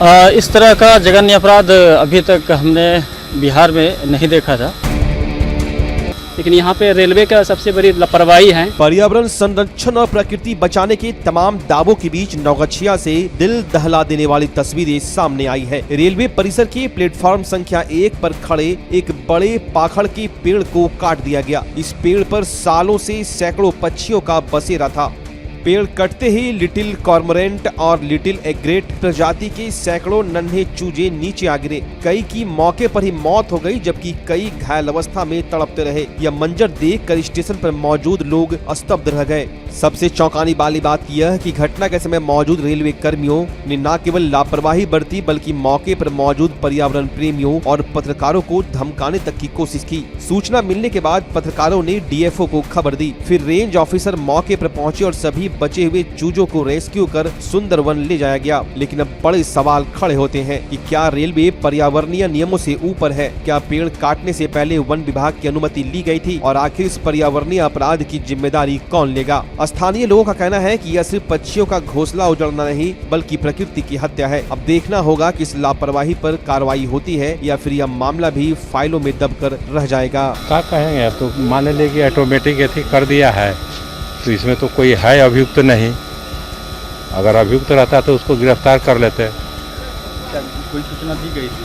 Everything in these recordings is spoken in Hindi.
इस तरह का जघन्य अपराध अभी तक हमने बिहार में नहीं देखा था, लेकिन यहाँ पे रेलवे का सबसे बड़ी लापरवाही है। पर्यावरण संरक्षण और प्रकृति बचाने के तमाम दावों के बीच नौगछिया से दिल दहला देने वाली तस्वीरें सामने आई है। रेलवे परिसर के प्लेटफॉर्म संख्या 1 पर खड़े एक बड़े पाखड़ के पेड़ को काट दिया गया। इस पेड़ पर सालों से सैकड़ों पक्षियों का बसेरा था। पेड़ कटते ही लिटिल कॉर्मोरेंट और लिटिल एग्रेट प्रजाति के सैकड़ों नन्हे चूजे नीचे आ गिरे। कई की मौके पर ही मौत हो गई, जबकि कई घायल अवस्था में तड़पते रहे। यह मंजर देखकर स्टेशन पर मौजूद लोग स्तब्ध रह गए। सबसे चौंकाने वाली बात यह कि घटना के समय मौजूद रेलवे कर्मियों ने न केवल लापरवाही बरती, बल्कि मौके पर मौजूद पर्यावरण प्रेमियों और पत्रकारों को धमकाने तक की कोशिश की। सूचना मिलने के बाद पत्रकारों ने डीएफओ को खबर दी। फिर रेंज ऑफिसर मौके पर पहुंचे और सभी बचे हुए चूजों को रेस्क्यू कर सुंदरवन ले जाया गया। लेकिन अब बड़े सवाल खड़े होते हैं कि क्या रेलवे पर्यावरणीय नियमों से ऊपर है? क्या पेड़ काटने से पहले वन विभाग की अनुमति ली गई थी? और आखिर इस पर्यावरणीय अपराध की जिम्मेदारी कौन लेगा? स्थानीय लोगों का कहना है कि यह सिर्फ पक्षियों का घोंसला उजड़ना नहीं, बल्कि प्रकृति की हत्या है। अब देखना होगा कि इस लापरवाही पर कार्रवाई होती है या फिर यह मामला भी फाइलों में दबकर रह जाएगा। क्या कहेंगे, तो मान लेंगे ऑटोमेटिक ऐसी कर दिया है, तो इसमें तो कोई है अभियुक्त नहीं। अगर अभियुक्त रहता तो उसको गिरफ्तार कर लेते। क्या कोई सूचना दी गई थी?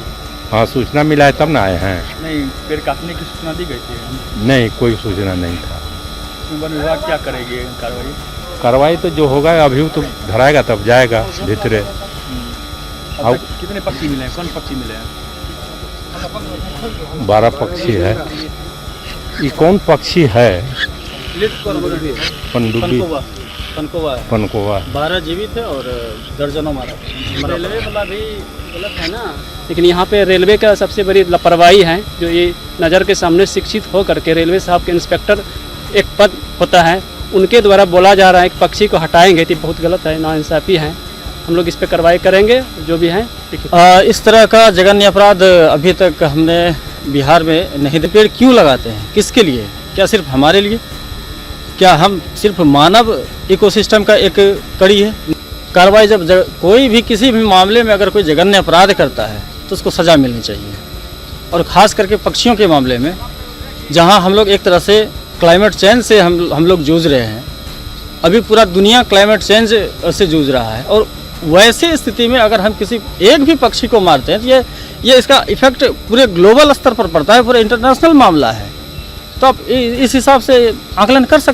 हाँ, सूचना मिला है तब ना आए हैं। नहीं, पेड़ काटने की सूचना दी गई थी? नहीं, कोई सूचना नहीं था। वन विभाग क्या करेगी कार्रवाई? कार्रवाई तो जो होगा अभियुक्त धराएगा तब जाएगा भीतरे। अब तक कितने पक्षी मिले हैं? कौन पक्षी मिले हैं? 12 पक्षी है। ये कौन पक्षी है? पनडुब्बी, पनकोवा। 12 जीवित है और दर्जनों मारा। रेलवे वाला भी गलत है ना, लेकिन यहाँ पे रेलवे का सबसे बड़ी लापरवाही है, जो ये नज़र के सामने शिक्षित हो करके रेलवे साहब के इंस्पेक्टर एक पद होता है, उनके द्वारा बोला जा रहा है कि पक्षी को हटाएंगे, तो बहुत गलत है, नाइंसाफ़ी है। हम लोग इस पे कार्रवाई करेंगे जो भी है। इस तरह का जघन्य अपराध अभी तक हमने बिहार में नहीं देखा। पेड़ क्यों लगाते हैं, किसके लिए? क्या सिर्फ हमारे लिए? क्या हम सिर्फ मानव इकोसिस्टम का एक कड़ी है? कार्रवाई जब कोई भी किसी भी मामले में अगर कोई जघन्य अपराध करता है तो उसको सज़ा मिलनी चाहिए, और ख़ास करके पक्षियों के मामले में, जहां हम लोग एक तरह से क्लाइमेट चेंज से हम लोग जूझ रहे हैं। अभी पूरा दुनिया क्लाइमेट चेंज से जूझ रहा है, और वैसे स्थिति में अगर हम किसी एक भी पक्षी को मारते हैं तो ये इसका इफेक्ट पूरे ग्लोबल स्तर पर पड़ता है, पूरे इंटरनेशनल मामला है। तो आप इस हिसाब से आकलन कर सकते हैं।